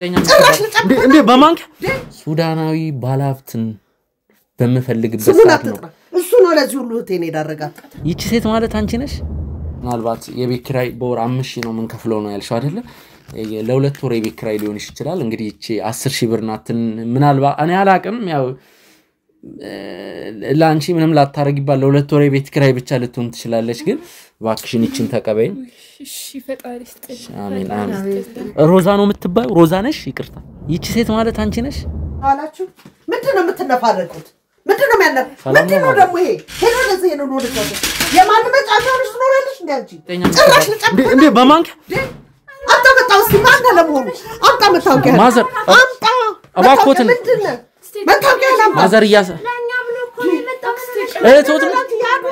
እንዴ በማንክ ሱዳናዊ ባለሀብትን በመፈልግበት ሰዓት ነው እሱ ነው ለዚህ ሁሉ ቴኔ ዳረጋት ይቺ ሴት ማለት አንቺ ነሽ ምናልባት የቤት ኪራይ በወር 5000 ነው ምን ከፍለው ነው ያልሽው አይደለ ለሁለት ወር የቤት ኪራይ ሊሆን ይችላል እንግዲህ እቺ 10000 ብር ናት ምናልባት እኔ አላቅም ያው ላንቺ ምንም ላታረጊባል ለሁለት ወር የቤት ኪራይ ብቻ ልትሆን ትችላለች ግን ባክሽን ይችን ተቀበይኝ እሺ ፈጣሪ ይስጥልኝ አሜን አሜን ሮዛ ነው የምትባዩ ሮዛ ነሽ ይቅርታ ይቺ ሴት ማለት አንቺ ነሽ አላችሁ ምንድነው የምትነፋረቁት ምንድነው የሚያነፍ ምንድነው ደግሞ ይሄ ሄሎ ለዚህ ነው ነው የማን መጫቻለሽ ትኖራለሽ እንዴ አንቺ እንዴ በማንክ አንተ መጣው ሲማን ለሞኑ አንተ መታወቂያ ማዘር አንተ አባኮትን ምንድነው መታወቂያ ለማ ማዘር ያሰ ለኛ ብሎ እኮ የመጣው ቶት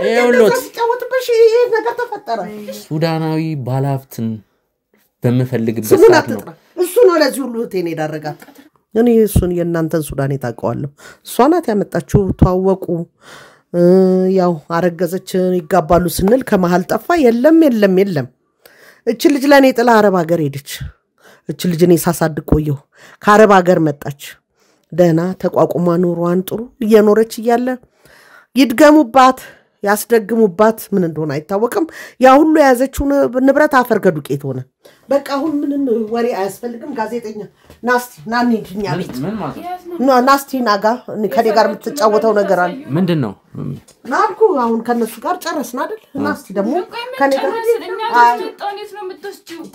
ይኸውልዎት ተጫወትብሽ ይሄ ነገር ተፈጠረ ሱዳናዊ ባለሀብትን በመፈልግበት ሰዓት ነው እሱ ነው ለዚህ ሁሉ ቴኔ ዳረጋት እኔ እሱን የእናንተን ሱዳን ታውቀዋለሁ እሷ ናት ያመጣችው ተዋወቁ ያው አረገዘች ይጋባሉ ስንል ከመሃል ጠፋ የለም እቺ ልጅ ለኔ ጥላ አረብ ሀገር ሄደች እቺ ልጅ እኔ ሳሳድግ ቆየሁ ከአረብ ሀገር መጣች ደህና ተቋቁማ ኑሯን ጥሩ እየኖረች እያለ ይድገሙባት ያስደግሙባት ምን እንደሆነ አይታወቅም ያ ሁሉ ያዘችው ንብረት አፈር ከዱቄት ሆነ በቃ አሁን ምንም ወሬ አያስፈልግም ጋዜጠኛ ናስቲ ናኒ ድኛ ቤት ምን ማለት ናስቲ ናጋ ከኔ ጋር የምትጫወተው ነገር አለ ምንድነው ናልኩ አሁን ከነሱ ጋር ጨረስና አይደል ናስቲ ደግሞ ከኔ ጋር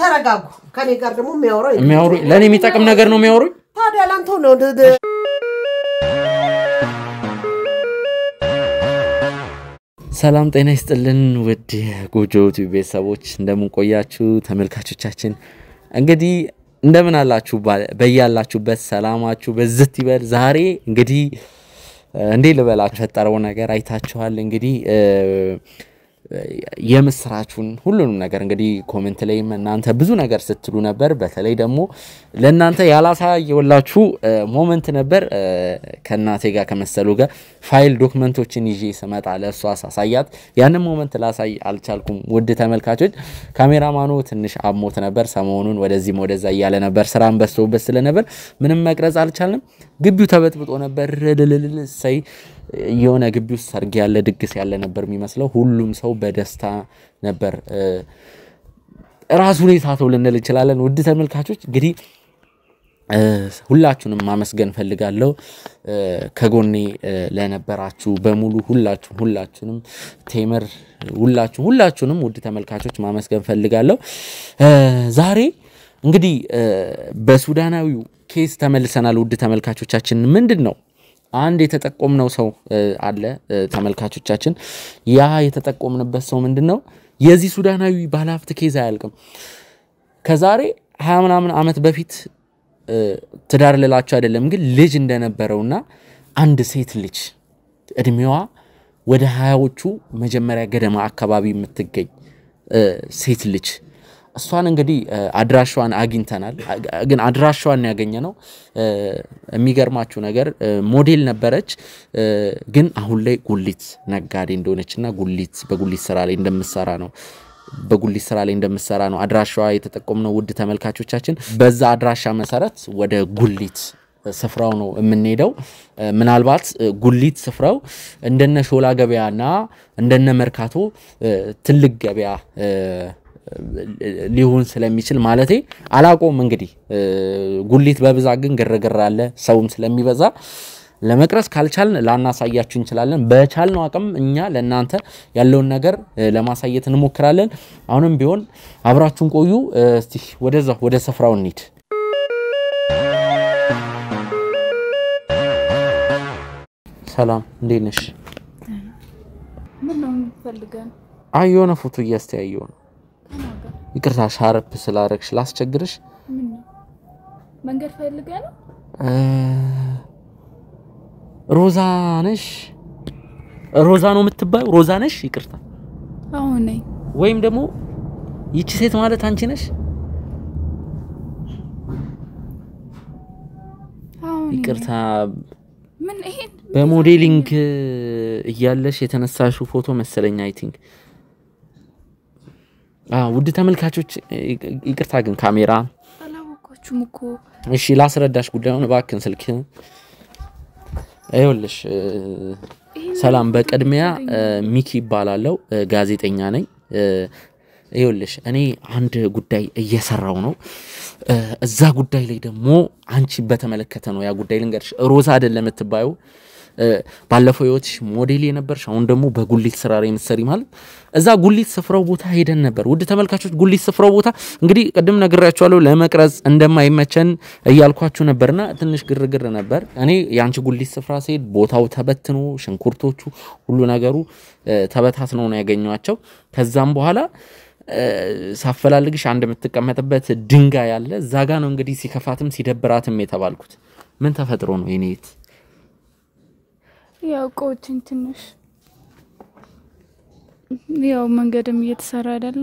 ተረጋጉ ከኔ ጋር ደግሞ የሚያወሩ ለኔ የሚጠቅም ነገር ነው የሚያወሩኝ ታዲያ ላንተው ነው ሰላም ጤና ይስጥልን ውድ ጎጆ ቲቪ ቤተሰቦች እንደምን ቆያችሁ ተመልካቾቻችን እንግዲህ እንደምን አላችሁ በያላችሁበት ሰላማችሁ በዝት ይበል ዛሬ እንግዲህ እንዴ ልበላችሁ ፈጠረው ነገር አይታችኋል እንግዲህ የምስራቹን ሁሉንም ነገር እንግዲህ ኮሜንት ላይ እናንተ ብዙ ነገር ስትሉ ነበር በተለይ ደግሞ ለእናንተ ያላሳየውላችሁ ሞመንት ነበር ከናቴ ጋር ከመሰሉ ጋር ፋይል ዶክመንቶችን ይዤ ስመጣ ለሷ አሳያት ያንን ሞመንት ላሳይ አልቻልኩም ውድ ተመልካቾች ካሜራማኑ ትንሽ አሞት ነበር ሰሞኑን ወደዚህ ወደዛ ያለ ነበር ስራን በስተውበት ስለነበር ምንም መቅረጽ አልቻልንም ግቢው ተበጥብጦ ነበር ሳይ የሆነ ግቢ ውስጥ ሰርግ ያለ ድግስ ያለ ነበር የሚመስለው ሁሉም ሰው በደስታ ነበር ራሱን ይሳተው ልንል እንችላለን ውድ ተመልካቾች እንግዲህ ሁላችሁንም ማመስገን ፈልጋለሁ ከጎኔ ለነበራችሁ በሙሉ ሁላችሁንም ቴመር ሁላችሁንም ውድ ተመልካቾች ማመስገን ፈልጋለሁ ዛሬ እንግዲህ በሱዳናዊው ኬስ ተመልሰናል ውድ ተመልካቾቻችን ምንድነው አንድ የተጠቆምነው ሰው አለ ተመልካቾቻችን ያ የተጠቆምንበት ሰው ምንድነው የዚህ ሱዳናዊ ባለሀብት ኬዝ አያልቅም ከዛሬ 20 ምናምን አመት በፊት ትዳር ልላችሁ አይደለም ግን ልጅ እንደነበረውና አንድ ሴት ልጅ እድሜዋ ወደ 20ዎቹ መጀመሪያ ገደማ አካባቢ የምትገኝ ሴት ልጅ እሷን እንግዲህ አድራሻዋን አግኝተናል ግን አድራሻዋን ያገኘነው የሚገርማችሁ ነገር ሞዴል ነበረች ግን አሁን ላይ ጉሊት ነጋዴ እንደሆነችና በጉሊት ስራ ላይ እንደምትሰራ ነው አድራሻዋ የተጠቆምነው ውድ ተመልካቾቻችን በዛ አድራሻ መሰረት ወደ ጉሊት ስፍራው ነው የምንሄደው ምናልባት ጉሊት ስፍራው እንደነ ሾላ ገበያና እንደነ መርካቶ ትልቅ ገበያ ሊሆን ስለሚችል ማለቴ አላቆም እንግዲህ ጉሊት በብዛት ግን ግርግር አለ ሰውም ስለሚበዛ ለመቅረስ ካልቻልን ላናሳያችሁ እንችላለን በቻልነው አቅም እኛ ለእናንተ ያለውን ነገር ለማሳየት እንሞክራለን አሁንም ቢሆን አብራችሁን ቆዩ እስቲ ወደ ስፍራው እንሂድ ሰላም እንዴት ነሽ ምን ነው ፈልገን አየሆነ ፎቶ እያስተያየው ነው ይቅርታ ሻርፕ ስላረክሽ ላስቸግርሽ ምን መንገድ ፈልገን ነው ሮዛ ነው የምትባዩ ሮዛ ነሽ ይቅርታ አሁን ነኝ ወይም ደግሞ ይቺ ሴት ማለት አንቺ ነሽ ይቅርታ ምን ይሄ በሞዴሊንግ እያለሽ የተነሳሽው ፎቶ መሰለኝ አይ ቲንክ ውድ ተመልካቾች ይቅርታ ግን ካሜራ አላወኩችም እኮ እሺ ላስረዳሽ ጉዳዩን እባክን ስልክ አይወልሽ ሰላም በቀድሚያ ሚኪ ይባላልው ጋዜጠኛ ነኝ አይወልሽ እኔ አንድ ጉዳይ እየሰራው ነው እዛ ጉዳይ ላይ ደግሞ አንቺ በተመለከተ ነው ያ ጉዳይ ልንገርሽ ሮዛ አይደለም የምትባዩ ባለፈው ህይወትሽ ሞዴል የነበርሽ አሁን ደግሞ በጉሊት ስራ ላይ ምትሰሪ ማለት እዛ ጉሊት ስፍራው ቦታ ሄደን ነበር ውድ ተመልካቾች ጉሊት ስፍራው ቦታ እንግዲህ ቀደም ነግራችኋለሁ ለመቅረጽ እንደማይመቸን እያልኳችሁ ነበርና ትንሽ ግርግር ነበር እኔ ያንቺ ጉሊት ስፍራ ሲሄድ ቦታው ተበትኖ ሽንኩርቶቹ ሁሉ ነገሩ ተበታትነው ነው ያገኘዋቸው ከዛም በኋላ ሳፈላልግሽ አንድ የምትቀመጥበት ድንጋይ ያለ እዛ ጋር ነው እንግዲህ ሲከፋትም ሲደብራትም የተባልኩት ምን ተፈጥሮ ነው የኔት ያው ቆጭን ትንሽ ያው መንገድም እየተሰራ አይደለ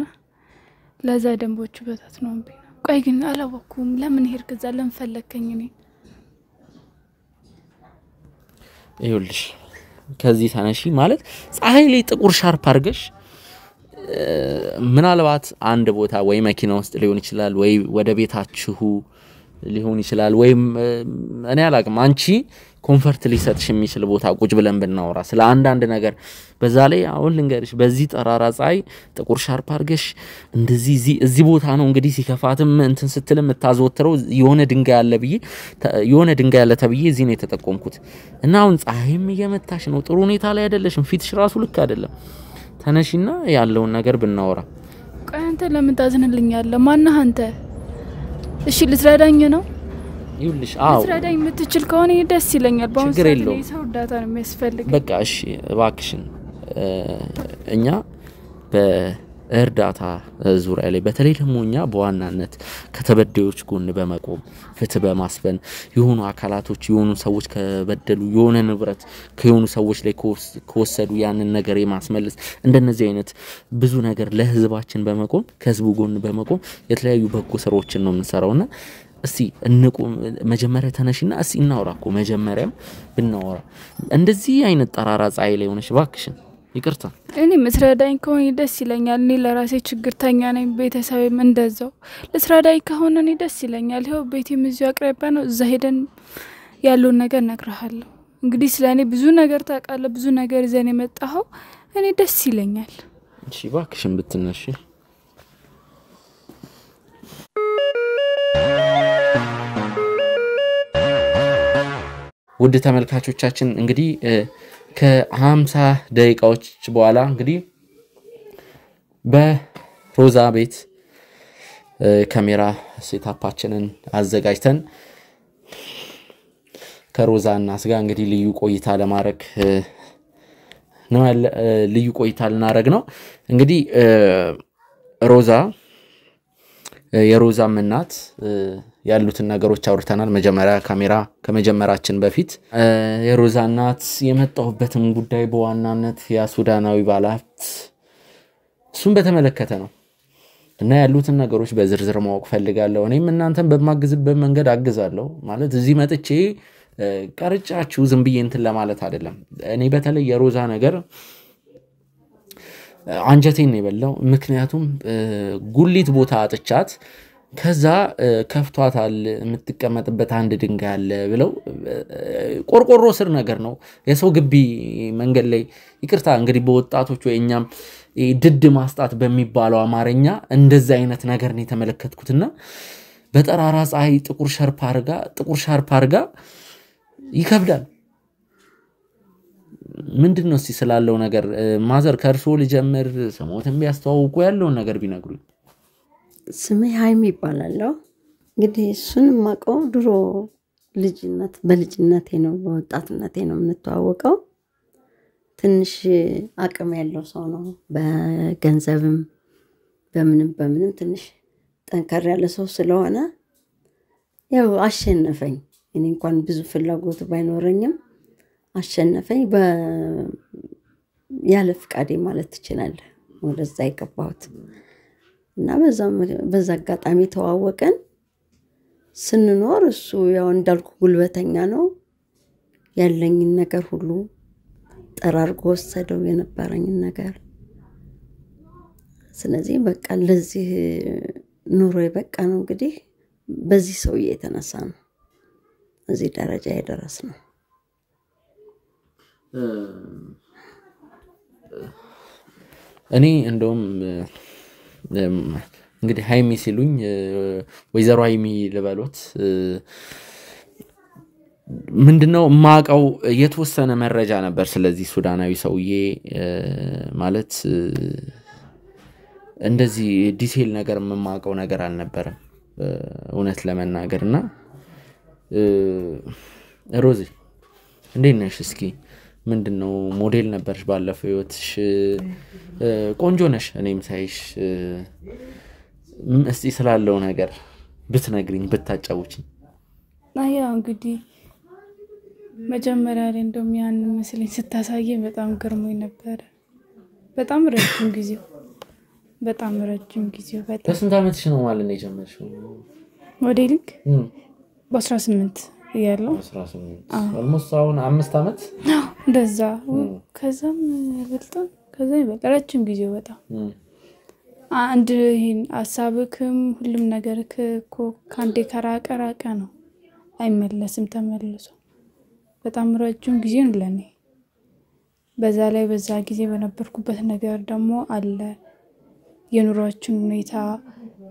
ለዛ ደንቦቹ በታት ነው እንዴ ቆይ ግን አላወኩም ለምን ሄድክ እዛ ለምን ፈለከኝ እኔ ይኸውልሽ ከዚህ ተነሺ ማለት ፀሐይ ላይ ጥቁር ሻርፕ አርገሽ ምናልባት አንድ ቦታ ወይ መኪና ውስጥ ሊሆን ይችላል ወይ ወደ ቤታችሁ ሊሆን ይችላል ወይም እኔ አላቅም አንቺ ኮምፎርት ሊሰጥሽ የሚችል ቦታ ቁጭ ብለን ብናወራ ስለ አንድ ነገር በዛ ላይ አሁን ልንገርሽ በዚህ ጠራራ ፀሐይ ጥቁር ሻርፕ አርገሽ እንደዚህ እዚህ ቦታ ነው እንግዲህ ሲከፋትም እንትን ስትልም ታዘወትረው የሆነ ድንጋይ ያለ ተብዬ እዚህ ነው የተጠቆምኩት እና አሁን ፀሐይም እየመታሽ ነው ጥሩ ሁኔታ ላይ አይደለሽም ፊትሽ ራሱ ልክ አይደለም ተነሺና ያለውን ነገር ብናወራ ቆይ አንተ ለምን ታዝንልኛለህ ማነህ አንተ እሺ ልትረዳኝ ነው ይውልሽ አው ልትረዳኝ የምትችል ከሆነ ደስ ይለኛል ባሁን ሰው እርዳታ ነው የሚያስፈልግ በቃ እሺ እባክሽን እኛ በእርዳታ ዙሪያ ላይ በተለይ ደግሞ እኛ በዋናነት ከተበደዮች ጎን በመቆም ፍትህ በማስፈን የሆኑ አካላቶች የሆኑ ሰዎች ከበደሉ የሆነ ንብረት ከሆኑ ሰዎች ላይ ከወሰዱ ያንን ነገር የማስመለስ እንደነዚህ አይነት ብዙ ነገር ለህዝባችን በመቆም ከህዝቡ ጎን በመቆም የተለያዩ በጎ ስራዎችን ነው የምንሰራውና እስቲ እንቁም መጀመሪያ ተነሽና እስቲ እናውራኮ መጀመሪያም ብናወራ እንደዚህ አይነት ጠራራ ፀሐይ ላይ ሆነሽ ባክሽን ይቅርታ እኔ መስራዳኝ ከሆነ ደስ ይለኛል እኔ ለራሴ ችግርተኛ ነኝ ቤተሰብም እንደዛው ለስራዳኝ ከሆነ እኔ ደስ ይለኛል ይሄው ቤቴም እዚሁ አቅራቢያ ነው እዛ ሄደን ያለውን ነገር ነግረሃለሁ እንግዲህ ስለኔ ብዙ ነገር ታውቃለህ ብዙ ነገር ይዘን የመጣኸው እኔ ደስ ይለኛል እሺ ባክሽን ብትነሺ ውድ ተመልካቾቻችን እንግዲህ ከ50 ደቂቃዎች በኋላ እንግዲህ በሮዛ ቤት ካሜራ ሴታፓችንን አዘጋጅተን ከሮዛ እናስ ጋር እንግዲህ ልዩ ቆይታ ለማድረግ ነው ልዩ ቆይታ ልናረግ ነው እንግዲህ ሮዛ የሮዛ እናት ያሉትን ነገሮች አውርተናል መጀመሪያ ካሜራ ከመጀመራችን በፊት የሮዛ እናት የመጣውበትም ጉዳይ በዋናነት ያሱዳናዊ ባለሀብት እሱን በተመለከተ ነው እና ያሉትን ነገሮች በዝርዝር ማወቅ ፈልጋለሁ እኔም እናንተን በማግዝበት መንገድ አግዛለሁ ማለት እዚህ መጥቼ ቀርጫችሁ ዝም ብዬ እንትን ለማለት አይደለም እኔ በተለይ የሮዛ ነገር አንጀቴን ነው የበላው ምክንያቱም ጉሊት ቦታ አጥቻት ከዛ ከፍቷታል የምትቀመጥበት አንድ ድንጋይ አለ ብለው ቆርቆሮ ስር ነገር ነው የሰው ግቢ መንገድ ላይ ይቅርታ እንግዲህ በወጣቶች ወይኛም ድድ ማስጣት በሚባለው አማርኛ እንደዛ አይነት ነገር ነው የተመለከትኩትና በጠራራ ፀሐይ ጥቁር ሻርፕ አርጋ ይከብዳል ምንድነው ስላለው ነገር ማዘር ከርሶ ልጀምር ሰሞተም ቢያስተዋውቁ ያለው ነገር ቢነግሩኝ ስሜ ሃይሚ ይባላል እንግዲህ እሱን ማቀው ድሮ በልጅነቴ ነው በወጣትነቴ ነው የምንተዋወቀው ትንሽ አቅም ያለው ሰው ነው በገንዘብም በምንም ትንሽ ጠንከር ያለ ሰው ስለሆነ ያው አሸነፈኝ እኔ እንኳን ብዙ ፍላጎት ባይኖረኝም አሸነፈኝ ያለ ፍቃዴ ማለት ይችላል ወደዛ ይገባሁት እና በዛ አጋጣሚ ተዋወቀን ስንኖር እሱ ያው እንዳልኩ ጉልበተኛ ነው ያለኝ ነገር ሁሉ ጠራርጎ ወሰደው የነበረኝ ነገር ስለዚህ በቃ ለዚህ ኑሮ በቃ ነው እንግዲህ በዚህ ሰውዬ የተነሳ ነው እዚህ ደረጃ የደረስነው። እኔ እንደውም እንግዲህ ሃይሚ ሲሉኝ ወይዘሮ ሃይሚ ልበሎት ምንድነው ማቀው የተወሰነ መረጃ ነበር ስለዚህ ሱዳናዊ ሰውዬ ማለት እንደዚህ ዲቴል ነገር የማቀው ነገር አልነበረም እውነት ለመናገርና ሮዚ እንዴት ነሽ እስኪ ምንድነው ሞዴል ነበርሽ ባለፈው ህይወትሽ ቆንጆ ነሽ እኔም ሳይሽ እስቲ ስላለው ነገር ብትነግሪኝ ብታጫውቺኝ አያ እንግዲህ መጀመሪያ ላይ እንደውም ያን መስለኝ ስታሳየኝ በጣም ገርሞኝ ነበር በጣም ረጅም ጊዜው በጣም በስንት አመትሽ ነው ማለት ነው የጀመርሽው ሞዴሊንግ በ18 ያለው 18 almost አሁን 5 አመት እንደዛ ከዛም በልጣን ከዛ ረጅም ጊዜው በጣም አንድ ይሄን ሐሳብክም ሁሉም ነገርክ እኮ ካንዴ ከራቀ ነው አይመለስም ተመልሶ በጣም ረጅም ጊዜ ነው ለኔ በዛ ላይ በዛ ጊዜ በነበርኩበት ነገር ደግሞ አለ የኑሮችን ሁኔታ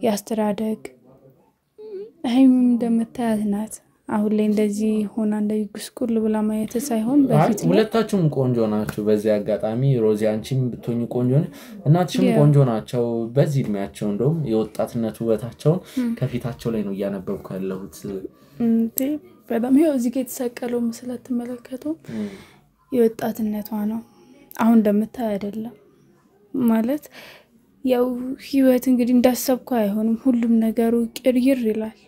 ያስተዳደግ አይም እንደምታያት ናት አሁን ላይ እንደዚህ ሆና እንደዚህ ጉስቁል ብላ ማየት ሳይሆን በፊት ሁለታችሁም ቆንጆ ናችሁ በዚህ አጋጣሚ ሮዚ አንቺም ብትሆኚ ቆንጆ ነሽ እናትሽም ቆንጆ ናቸው በዚህ እድሜያቸው እንደውም የወጣትነት ውበታቸው ከፊታቸው ላይ ነው ያነበብኩ ያለሁት በጣም ይሄው እዚህ ጋር የተሰቀለው መስላት ተመለከቱ የወጣትነቷ ነው አሁን እንደምታይ አይደለም ማለት ያው ህይወት እንግዲህ እንዳሰብከው አይሆንም ሁሉም ነገሩ ቅርይር ይላል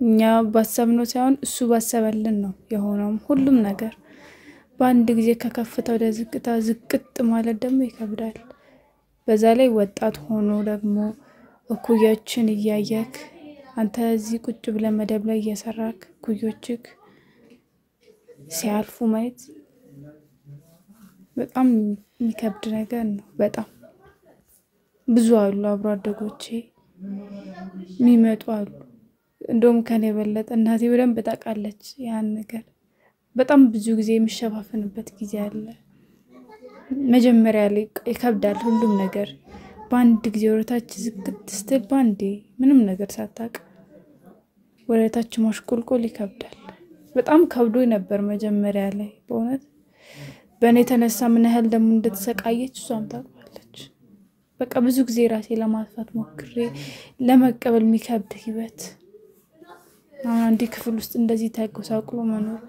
እኛ ባሰብነው ሳይሆን እሱ ባሰበልን ነው የሆነው ሁሉም ነገር በአንድ ጊዜ ከከፍታ ወደ ዝቅታ ዝቅጥ ማለት ደግሞ ይከብዳል በዛ ላይ ወጣት ሆኖ ደግሞ እኩያችን እያየክ አንተ እዚህ ቁጭ ብለ መደብ ላይ እየሰራክ ኩዮችክ ሲያልፉ ማየት በጣም የሚከብድ ነገር ነው በጣም ብዙ አሉ አብሮ አደጎቼ የሚመጡ አሉ እንደውም ከኔ በለጠ እናቴ በደንብ ታውቃለች ያን ነገር በጣም ብዙ ጊዜ የሚሸፋፈንበት ጊዜ አለ መጀመሪያ ላይ ይከብዳል ሁሉም ነገር ባንድ ጊዜ ወረታች ዝቅት ስትል ባንዴ ምንም ነገር ሳታቅ ወረታች ማሽቆልቆል ይከብዳል በጣም ከብዶ ነበር መጀመሪያ ላይ በእውነት በእኔ ተነሳ ምን ያህል ደም እንደተሰቃየች እሷም ታውቃለች በቃ ብዙ ጊዜ ራሴ ለማጥፋት ሞክሬ ለመቀበል የሚከብድ ህይወት አንዲ ክፍል ውስጥ እንደዚህ ታቆሳቁሎ መኖር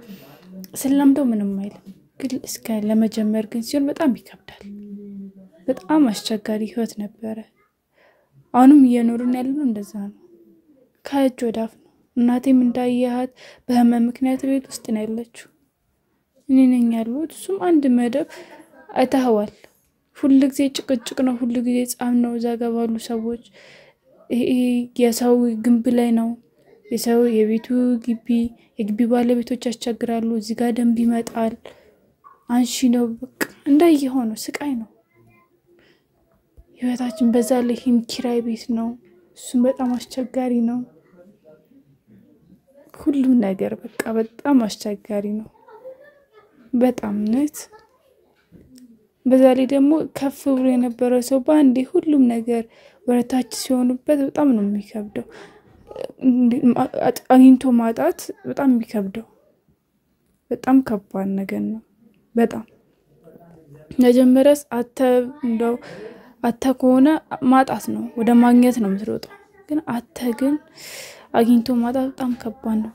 ስለምዶ ምንም አይልም ግን እስከ ለመጀመር ግን ሲሆን በጣም ይከብዳል በጣም አስቸጋሪ ህይወት ነበር አሁንም እየኖርን ያለነው እንደዛ ነው ከእጅ ወዳፍ ነው እናቴም እንዳያያት በህመም ምክንያት ቤት ውስጥ ነው ያለችው እኔ ነኝ ያሉት እሱም አንድ መደብ አይታዋል ሁሉ ጊዜ ጭቅጭቅ ነው ሁሉ ጊዜ ጻም ነው ዘጋባሉ ሰዎች የሰው ግንብ ላይ ነው የሰው የቤቱ ግቢ የግቢ ባለቤቶች ያስቸግራሉ እዚህ ጋር ደንብ ይመጣል አንሺ ነው በቃ እንዳይሆነ ስቃይ ነው ህይወታችን በዛ ላይ ኪራይ ቤት ነው እሱም በጣም አስቸጋሪ ነው ሁሉ ነገር በቃ በጣም አስቸጋሪ ነው በጣም ነት በዛ ላይ ደግሞ ከፍ ብሎ የነበረ ሰው ባንዴ ሁሉም ነገር ወረታች ሲሆኑበት በጣም ነው የሚከብደው አግኝቶ ማጣት በጣም የሚከብደው በጣም ከባድ ነገር ነው በጣም ለጀመረስ እንደው ከሆነ ማጣት ነው ወደ ማግኘት ነው የምትሮጠው ግን ግን አግኝቶ ማጣት በጣም ከባድ ነው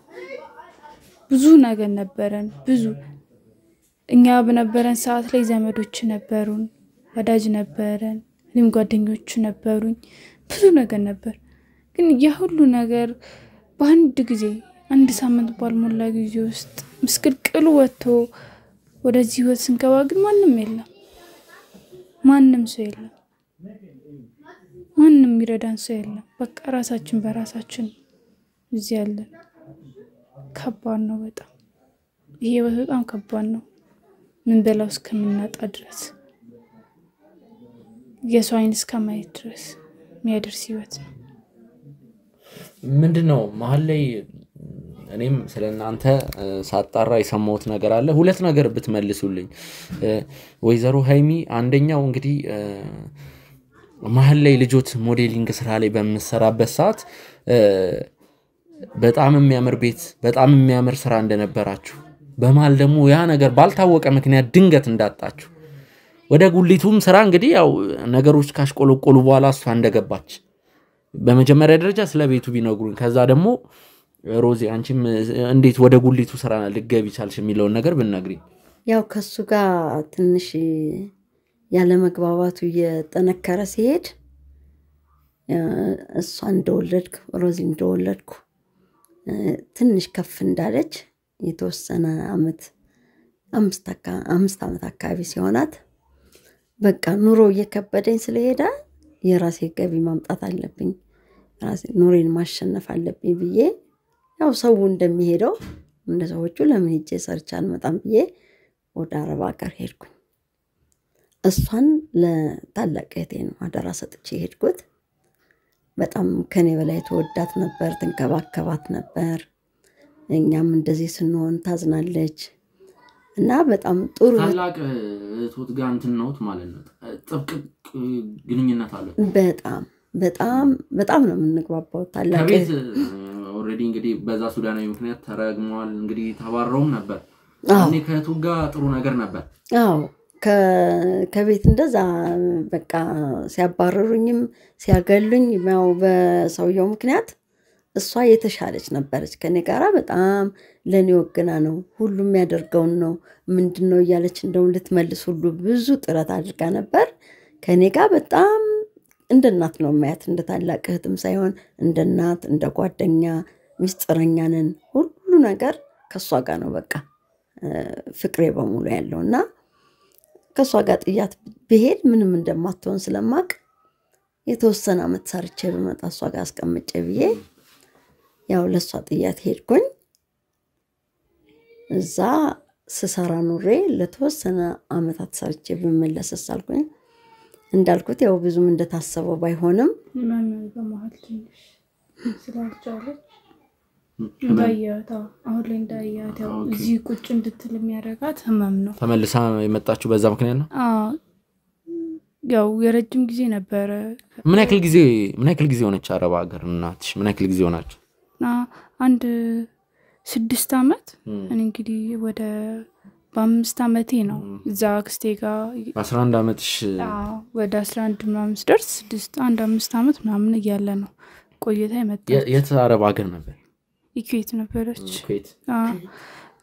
ብዙ ነገር ነበረን ብዙ እኛ በነበረን ሰዓት ላይ ዘመዶች ነበሩን ወዳጅ ነበረን እኔም ጓደኞች ነበሩኝ ብዙ ነገር ነበር ግን የሁሉ ነገር በአንድ ጊዜ አንድ ሳምንት ባልሞላ ጊዜ ውስጥ ምስቅልቅሉ ወጥቶ ወደዚህ ህይወት ስንገባ ግን ማንንም ሰው የለም ማንንም ይረዳን ሰው የለም በቃ ራሳችን በራሳችን እዚህ ያለን ከባድ ነው በጣም ይሄ በጣም ከባድ ነው ምን በላው እስከምናጣ ድረስ የሰው አይን እስከማየት ድረስ የሚያደርስ ህይወት ነው ምንድነው መሀል ላይ እኔም ስለናንተ ሳጣራ የሰማሁት ነገር አለ ሁለት ነገር ብትመልሱልኝ ወይዘሮ ሃይሚ አንደኛው እንግዲህ መሀል ላይ ልጆት ሞዴሊንግ ስራ ላይ በመሰራበት ሰዓት በጣም የሚያምር ቤት በጣም የሚያምር ስራ እንደነበራችሁ በመሃል ደግሞ ያ ነገር ባልታወቀ ምክንያት ድንገት እንዳጣችሁ ወደ ጉሊቱም ስራ እንግዲህ ያው ነገሮች ካሽቆለቆሉ በኋላ እሷ እንደገባች በመጀመሪያ ደረጃ ስለ ቤቱ ቢነግሩኝ ከዛ ደግሞ ሮዚ አንቺም እንዴት ወደ ጉሊቱ ስራ ልገቢ ቻልሽ የሚለው ነገር ብንነግሪ ያው ከሱ ጋር ትንሽ ያለ መግባባቱ እየጠነከረ ሲሄድ እሷ እንደወለድኩ ሮዚ እንደወለድኩ ትንሽ ከፍ እንዳለች የተወሰነ አመት 5 አመት አካባቢ ሲሆናት በቃ ኑሮ እየከበደኝ ስለሄደ የራሴ ገቢ ማምጣት አለብኝ ራሴ ኑሮን ማሸነፍ አለብኝ ብዬ ያው ሰው እንደሚሄደው እንደሰዎቹ ለምን ሄጄ ሰርቻ አልመጣም ብዬ ወደ አረብ ሀገር ሄድኩኝ እሷን ለታላቅ እህቴ ነው አደራ ሰጥቼ ሄድኩት በጣም ከኔ በላይ ተወዳት ነበር ተንከባከባት ነበር እኛም እንደዚህ ስንሆን ታዝናለች እና በጣም ጥሩ ታላቅ እህቶት ጋር እንትን ነውት ማለት ነው ጥብቅ ግንኙነት አለ በጣም ነው የምንግባባው ታላቅ ከቤት ኦሬዲ እንግዲህ በዛ ሱዳናዊ ምክንያት ተረግመዋል እንግዲህ ተባረውም ነበር እኔ ከእህቱ ጋር ጥሩ ነገር ነበር አዎ ከቤት እንደዛ በቃ ሲያባረሩኝም ሲያገሉኝ ያው በሰውየው ምክንያት እሷ የተሻለች ነበረች ከኔ ጋራ በጣም ለኔ ወግና ነው ሁሉም ያደርገውን ነው ምንድነው ያለች እንደው ልትመልስ ሁሉ ብዙ ጥረት አድርጋ ነበር ከኔ ጋር በጣም እንደናት ነው ማያት እንደ ታላቅ እህትም ሳይሆን እንደናት እንደ ጓደኛ ሚስጥረኛ ነን ሁሉ ነገር ከሷ ጋር ነው በቃ ፍቅሬ በሙሉ ያለውና ከሷ ጋር ጥያት በሄድ ምንም እንደማትሆን ስለማቅ የተወሰነ አመት ሰርቼ በመጣ እሷ ጋር አስቀምጬ ብዬ ያው ለሷ ጥያት ሄድኩኝ እዛ ስሰራ ኑሬ ለተወሰነ አመታት ሰርቼ በመለሰስ አልኩኝ እንዳልኩት ያው ብዙም እንደታሰበው ባይሆንም ማን በመሃል ትንሽ ስላልቻለች እንዳያታ አሁን ላይ እንዳያታ እዚህ ቁጭ እንድትል የሚያረጋት ህመም ነው ተመልሳ የመጣችሁ በዛ ምክንያት ነው ያው የረጅም ጊዜ ነበር ምን ያክል ጊዜ ሆነች አረብ ሀገር እናትሽ ምን ያክል ጊዜ ሆናችሁ አንድ 6 አመት እኔ እንግዲህ ወደ በ5 አመቴ ነው እዛ አክስቴ ጋር 11 አመትሽ ወደ 11 ምናምን ደርስ 5 አመት ምናምን እያለ ነው ቆይታ የመጣው የት አረብ ሀገር ነበር ኢኩዌት ነበረች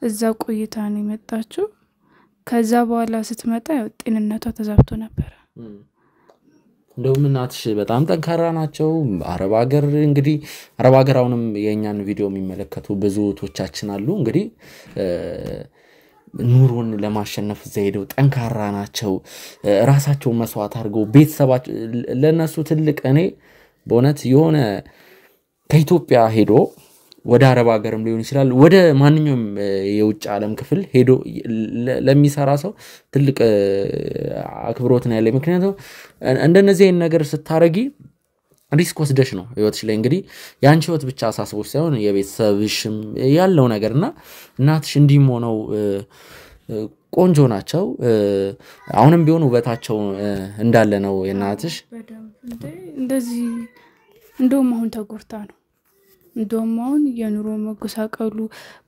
እዛ ቆይታ ነው የመጣችው ከዛ በኋላ ስትመጣ ያው ጤንነቷ ተዛብቶ ነበር እንደውም እናትሽ በጣም ጠንካራ ናቸው አረብ ሀገር እንግዲህ አረብ ሀገር አሁንም የኛን ቪዲዮ የሚመለከቱ ብዙ ቶቻችን አሉ እንግዲህ ኑሮን ለማሸነፍ ዘሄደው ጠንካራ ናቸው ራሳቸው መስዋዕት አድርገው ቤተሰባቸው ለነሱ ትልቅ እኔ በእውነት የሆነ ከኢትዮጵያ ሄዶ ወደ አረብ ሀገርም ሊሆን ይችላል ወደ ማንኛውም የውጭ ዓለም ክፍል ሄዶ ለሚሰራ ሰው ትልቅ አክብሮት ነው ያለው ምክንያቱም እንደነዚህ አይነት ነገር ስታረጊ ሪስክ ወስደሽ ነው ህይወትሽ ላይ እንግዲህ ያንቺ ህይወት ብቻ አሳስቦሽ ሳይሆን የቤተሰብሽም ያለው ነገርና እናትሽ እንዲም ሆነው ቆንጆ ናቸው አሁንም ቢሆን ውበታቸው እንዳለ ነው የናትሽ እንደዚህ እንደውም አሁን ተጎርታ ነው እንደውም አሁን የኑሮ መጎሳቀሉ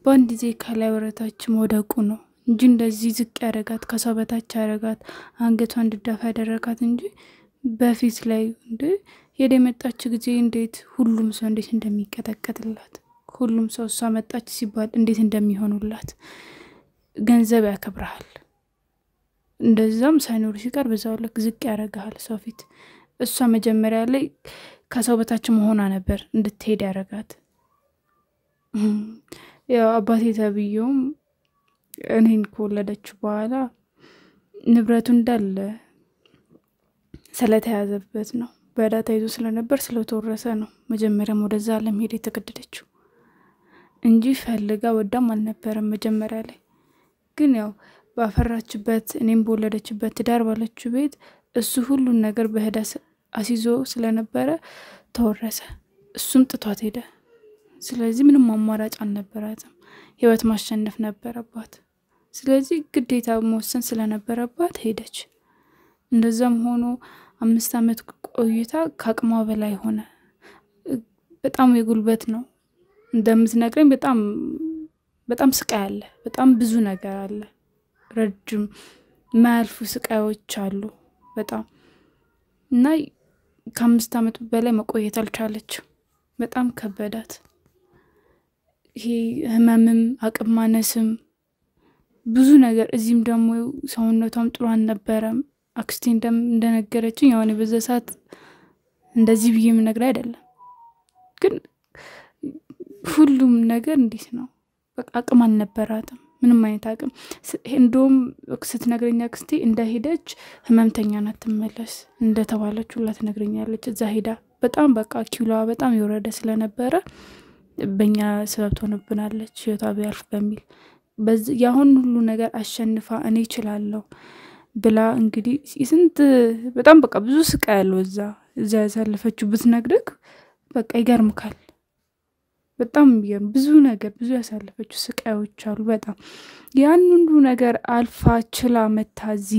በአንድ ጊዜ ከላይ ወረታች መውደቁ ነው እንጂ እንደዚህ ዝቅ ያረጋት ከሰበታች ያረጋት አንገቷ እንድዳፋ ያደረጋት እንጂ በፊት ላይ እንደ የደመጣች ጊዜ እንዴት ሁሉም ሰው እንዴት እንደሚቀጠቀጥላት ሁሉም ሰው እሷ መጣች ሲባል እንዴት እንደሚሆኑላት ገንዘብ ያከብራል እንደዛም ሳይኖር ሲቀር በዛው ልክ ዝቅ ያረጋል ሰው ፊት እሷ መጀመሪያ ላይ ከሰው በታች መሆኗ ነበር እንድትሄድ ያረጋት ያው አባቴ ተብየውም እኔን ከወለደች በኋላ ንብረቱ እንዳለ ስለተያዘበት ነው በዳታ ይዞ ስለነበር ስለተወረሰ ነው መጀመሪያም ወደዛ ለመሄድ የተገደደችው እንጂ ፈልጋ ወዳም አልነበረም መጀመሪያ ላይ ግን ያው ባፈራችበት እኔም በወለደችበት ትዳር ባለችው ቤት እሱ ሁሉ ነገር በህዳስ አሲዞ ስለነበረ ተወረሰ እሱም ጥቷት ሄደ ስለዚህ ምንም አማራጭ አልነበራትም ህይወት ማሸነፍ ነበረባት ስለዚህ ግዴታ መወሰን ስለነበረባት ሄደች እንደዛም ሆኖ 5 አመት ቆይታ ካቅሟ በላይ ሆነ በጣም የጉልበት ነው እንደምትነግረኝ በጣም ስቃይ አለ በጣም ብዙ ነገር አለ ረጅም ማልፉ ስቃዮች አሉ በጣም እና ከ5 አመት በላይ መቆየት አልቻለች በጣም ከበዳት ይሄ ህመምም አቅም ማነስም ብዙ ነገር እዚህም ደግሞ ሰውነቷም ጥሩ አልነበረም አክስቴ እንደነገረችኝ ያው እኔ በዛ ሰዓት እንደዚህ ብዬ ምነግር አይደለም ግን ሁሉም ነገር እንዴት ነው በቃ አቅም አልነበራትም ምንም አይነት አቅም እንደውም ስትነግረኝ አክስቴ እንደሄደች ህመምተኛ ናት ተመለስ እንደተባለች ሁላ ትነግረኛለች እዛ ሄዳ በጣም በቃ ኪሎዋ በጣም ይወረደ ስለነበረ በእኛ ሰበብ ሆነብናለች ህይወቷ ቢያልፍ በሚል ያሁን ሁሉ ነገር አሸንፋ እኔ እችላለሁ ብላ እንግዲህ ስንት በጣም በቃ ብዙ ስቃይ ያለው እዛ ያሳለፈችው ብትነግርክ በቃ ይገርምካል በጣም ብዙ ነገር ብዙ ያሳለፈችው ስቃዮች አሉ በጣም ያን ሁሉ ነገር አልፋ ችላ መታዚ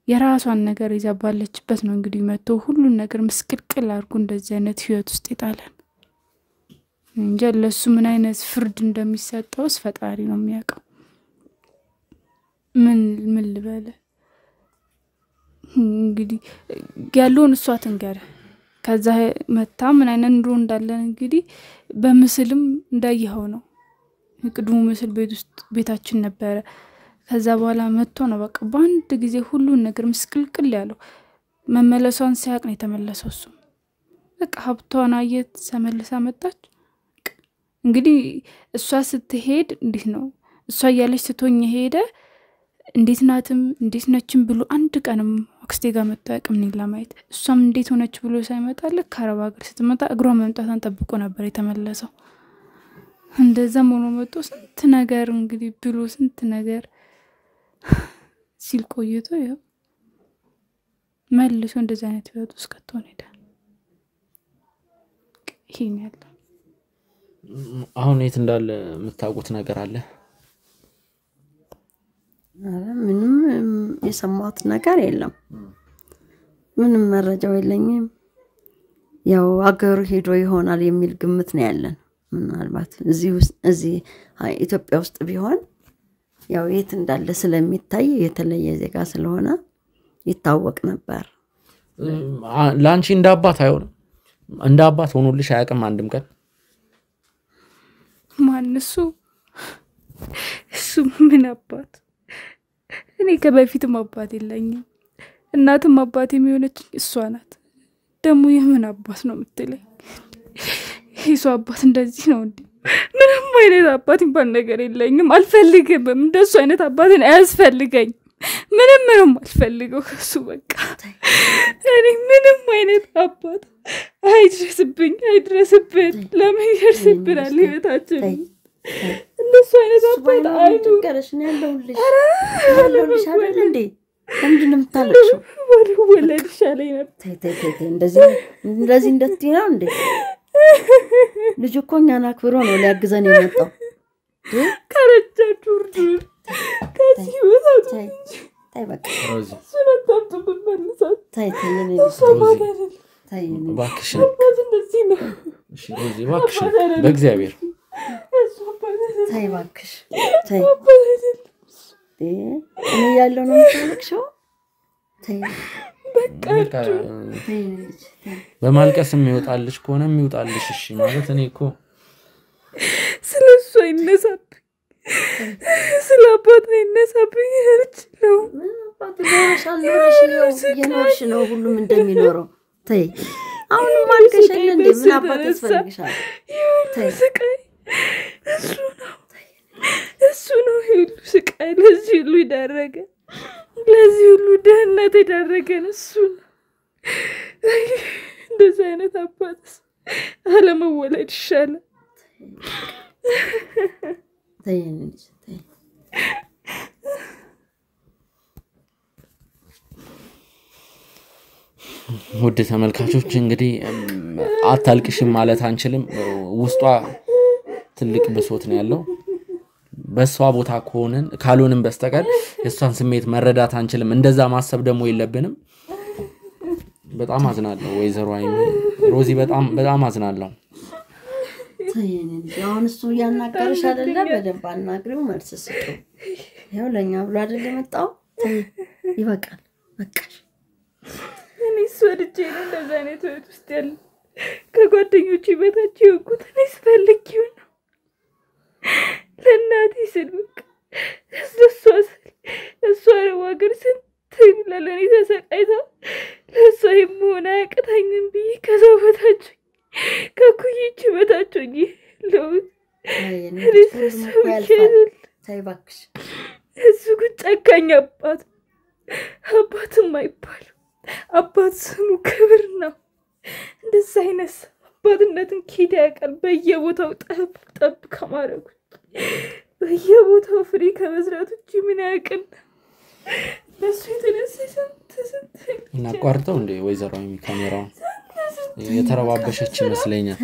የራሷን ነገር ይዛባለችበት ነው እንግዲህ መጥቶ ሁሉ ነገር መስቅልቅል አድርጎ እንደዚህ አይነት ህይወት ውስጥ ይጣላል እንጂ ለሱ ምን አይነት ፍርድ እንደሚሰጠው ፈጣሪ ነው የሚያውቀው ምን ልበለ እንግዲህ ያለውን እሷ ትንገር ከዛ መታ ምን አይነት ኑሮ እንዳለን እንግዲህ በምስልም እንዳይኸው ነው ቅድሙ ምስል ቤታችን ነበረ ከዛ በኋላ መጥቶ ነው በቃ በአንድ ጊዜ ሁሉ ነገር መስቅልቅል ያለው መመለሷን ሲያቅ ነው የተመለሰው እሱ በቃ ሀብቷን አየት ተመልሳ መጣች እንግዲህ እሷ ስትሄድ እንዴት ነው እሷ ያለች ስትሆኝ ሄደ እንዴት ናትም እንዴት ነችም ብሎ አንድ ቀንም አክስቴ ጋር መጣ ያቅምኝ ለማየት እሷም እንዴት ሆነች ብሎ ሳይመጣለ ካረባ ሀገር ስትመጣ እግሯ መምጣታን ጠብቆ ነበር የተመለሰው እንደዛም ሆኖ መጥቶ ስንት ነገር እንግዲህ ብሎ ስንት ነገር ሲል ቆይቶ ያው መልሶ እንደዛ አይነት ህይወት ውስጥ ከተሆነ ሄደ ይሄን ያለ አሁን የት እንዳለ የምታውቁት ነገር አለ ምንም የሰማሁት ነገር የለም ምንም መረጃው የለኝም ያው አገሩ ሄዶ ይሆናል የሚል ግምት ነው ያለን ምናልባት እዚህ ኢትዮጵያ ውስጥ ቢሆን ያው የት እንዳለ ስለሚታይ የተለየ ዜጋ ስለሆነ ይታወቅ ነበር ላንቺ እንዳባት አይሆንም እንዳባት ሆኖልሽ አያውቅም አንድም ቀን ማንሱ እሱ ምን አባት እኔ ከበፊትም አባት የለኝም እናትም አባት የሚሆነች እሷ ናት ደሞ የምን አባት ነው የምትለኝ ይሱ አባት እንደዚህ ነው እንዴ ምንም አይነት አባት እንኳን ነገር የለኝም አልፈልግም እንደሱ አይነት አባትን አያስፈልገኝ ምንም አልፈልገው ከሱ በቃ እኔ ምንም አይነት አባት አይድረስብኝ ለምን ይደርስብናል ህይወታችን እንደሱ አይነት አባት አይቱ ገረሽ ነው ያለውልሽ አይደል እንዴ ለምንድነው የምታለቅሽው ወለድ ይሻለኝ ነበር ተይ እንደዚህ እንደትይና እንዴ ልጅ እኮ እኛን አክብሮ ነው ሊያግዘን የመጣው ከረጃችሁ ከዚህ ወጣቱ ተይ በቃ ስለታምጡ በመልሳት ተይ ባክሽ እንደዚህ ነው እሺ ሮዚ ባክሽ በእግዚአብሔር ተይ ባክሽ ተይ እኔ ያለው ነው የምታለቅሽው ተይ በቃ በማልቀስም ይወጣልሽ ከሆነም ይወጣልሽ እሺ ማለት እኔ እኮ ስለሱ አይነሳብኝ ስለአባት አይነሳብኝ ነው አባት ነው ሁሉም እንደሚኖረው ተይ አሁን ማልቀሽል እንዴ ምን አባት ያስፈልግሻል ተይ ስቃይ እሱ ነው ሁሉ ስቃይ ለዚህ ሁሉ ይዳረገ ለዚህ ሁሉ ደህንነት ይዳረገን እሱ እንደዚህ አይነት አባትስ አለመወለድ ይሻላል ተይ ውድ ተመልካቾች እንግዲህ አታልቅሽም ማለት አንችልም ውስጧ ትልቅ ብሶት ነው ያለው በሷ ቦታ ካልሆነን በስተቀር የሷን ስሜት መረዳት አንችልም እንደዛ ማሰብ ደግሞ የለብንም በጣም አዝናለሁ ወይዘሮ አይሚ ሮዚ በጣም አዝናለሁ ያውን እሱ ያናገርሽ አይደለ በደንብ አናግሪው መልስ ስጡ ያው ለኛ ብሎ አይደለ መጣው ይበቃል በቃሽ እኔ ወድጄ ነው እንደዛ አይነት ህይወት ውስጥ ያለ ከጓደኞቼ በታች የወቁት እኔ ስፈልጊው ነው ለእናቴ ስል በቃ እሷ ወገር ስንት ለለኔ ተሰቃይታ ለሷ የመሆን አያቅታኝም ብዬ ከሰው በታች ከኩይቺ በታች ሆኜ ለውት ታይባክሽ እሱ ግን ጨካኝ አባትም አይባል አባት ስሙ ክብር ነው እንደዛ አይነት አባትነትን ኪዳ ያቀል በየቦታው ጠብ ከማረጉ በየቦታው ፍሪ ከመስራቱ ምን ያቀል ለሱ የተነሰሰ እናቋርጠው እንደ ወይዘሮ አይሚ ካሜራውን የተረባበሸች ይመስለኛል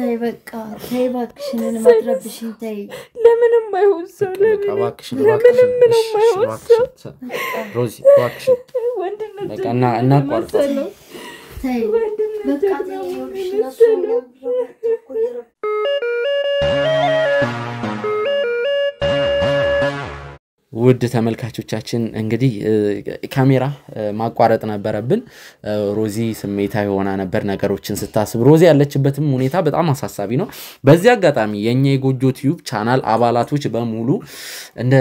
ታይባክሽን ማድረብሽን ታይ ለምንም አይሆን ሰው ለምንም አይሆን ሰው ሮዚ ባክሽን በቃ እናቋርጠው ታይ በቃ ታይውሽ ለሱ ውድ ተመልካቾቻችን እንግዲህ ካሜራ ማቋረጥ ነበረብን ሮዚ ስሜታዊ ሆና ነበር ነገሮችን ስታስብ ሮዚ ያለችበትም ሁኔታ በጣም አሳሳቢ ነው በዚህ አጋጣሚ የኛ የጎጆ ቲዩብ ቻናል አባላቶች በሙሉ እንደ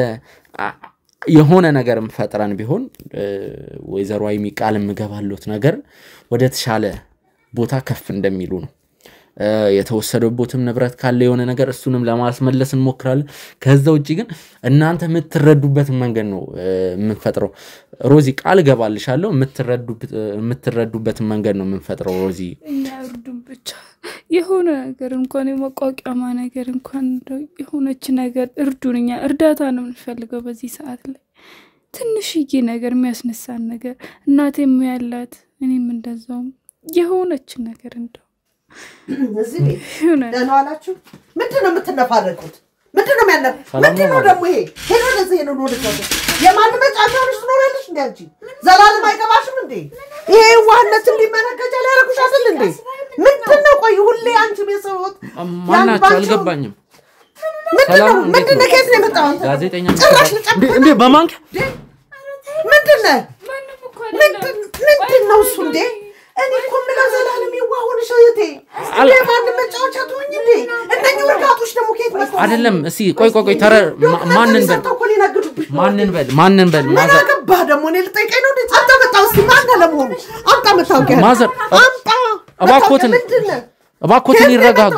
የሆነ ነገርም ፈጥረን ቢሆን ወይዘሮ አይሚ ቃል ምገባሉት ነገር ወደ ተሻለ ቦታ ከፍ እንደሚሉ ነው የተወሰደውበትም ንብረት ካለ የሆነ ነገር እሱንም ለማስመለስ እንሞክራለን ከዛ ውጪ ግን እናንተ የምትረዱበት መንገድ ነው የምንፈጥረው ሮዚ ቃል ገባልሻለሁ የምትረዱበት መንገድ ነው የምንፈጥረው ሮዚ ያርዱም ብቻ የሆነ ነገር እንኳን የመቋቋማ ነገር እንኳን የሆነች ነገር እርዱንኛ እርዳታ ነው እንፈልገው በዚህ ሰዓት ላይ ትንሽዬ ነገር የሚያስነሳን ነገር እናቴም ያላት እኔም እንደዛው የሆነች ነገር እንደው እዚህ ደህና ዋላችሁ ምንድነው የምትነፋረቁት ምንድነው ምንድነው ደግሞ ይሄ ሄዶ ለዚህ ነው ወደታው የማን መጫቻሽ ኖረልሽ እንዴ አንቺ ዘላለም አይገባሽም እንዴ ይሄ ዋህነት እንዲመነከጀ ያረኩሽ አይደል እንዴ ምንድነው ቆይ ሁሌ አንቺ ቤተሰቦት ማናችሁ አልገባኝም ምንድነው ከየት ነው የመጣው ጋዜጠኛ እንዴ በማንክ ምንድነው እሱ እንዴ እኔ እኮ ምን ዘላለም ይዋሁን ሸይቴ ለማን መጫወቻ ትሆኝ እንዴ እነኚህ ወርቃቶች ደግሞ ከየት መጣ አይደለም እሺ ቆይ ተረ ማንን በል ማዘር ገባ ደግሞ እኔ ልጠይቀኝ ነው እንዴ አንተ መጣው እስቲ ማን ለመሆኑ አንተ መታወቂያ ማዘር አምጣ እባክዎትን ይረጋጉ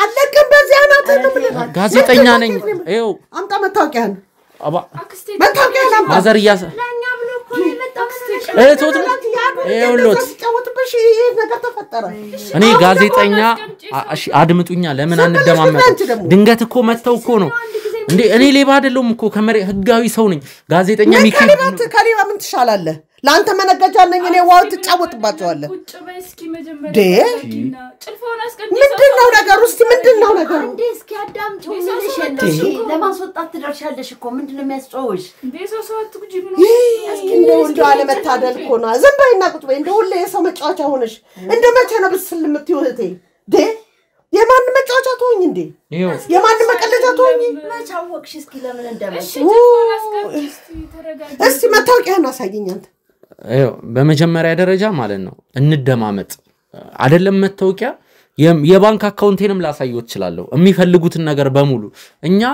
አለቀም በዚህ አናት ነው ጋዜጠኛ ነኝ ይኸው አምጣ መታወቂያን መታወቂያ ማዘር ያሰ ለኛ ብሎ እኮ የመጣው እቶት ይኸውልዎት ሲጫወትብሽ ነገር ተፈጠረ እኔ ጋዜጠኛ እሺ አድምጡኛ ለምን አንደማመጥ ድንገት እኮ መተው እኮ ነው እንዴ እኔ ሌባ አይደለም እኮ ከመሬ ህጋዊ ሰው ነኝ ጋዜጠኛ ሚካኤል ከሪባ ምን ትሻላለህ ላንተ መነገጃ ነኝ እኔ ዋው ትጫወትባቸዋለህ ቁጭ በይ እስኪ መጀመሪያ ጭልፎን አስቀምጪ ምንድነው ነገሩ እስቲ ምንድነው ነገሩ እንዴ እስኪ አዳምጪው ምንሽ ለማስወጣት ትደርሻለሽ እኮ ምንድነው የሚያስጨውሽ እንዴ ሰው አትጉጂ ምን እስኪ እንደው አለ መታደል እኮ ነው ዝም በይና ቁጭ በይ እንደው ሁሌ የሰው መጫወቻ ሆነሽ እንደ መቼ ነው ብስል የምትይውቴ ዴ የማን መጫወቻ ትሆኝ እንዴ የማን መቀለጃ ትሆኝ መቻወቅሽ እስኪ ለምን እንደመሽ እስቲ መታወቂያን አሳየኝ አንተ በመጀመሪያ ደረጃ ማለት ነው እንደማመጥ አይደለም መታወቂያ የባንክ አካውንቴንም ላሳየው ይችላልው የሚፈልጉትን ነገር በሙሉ እኛ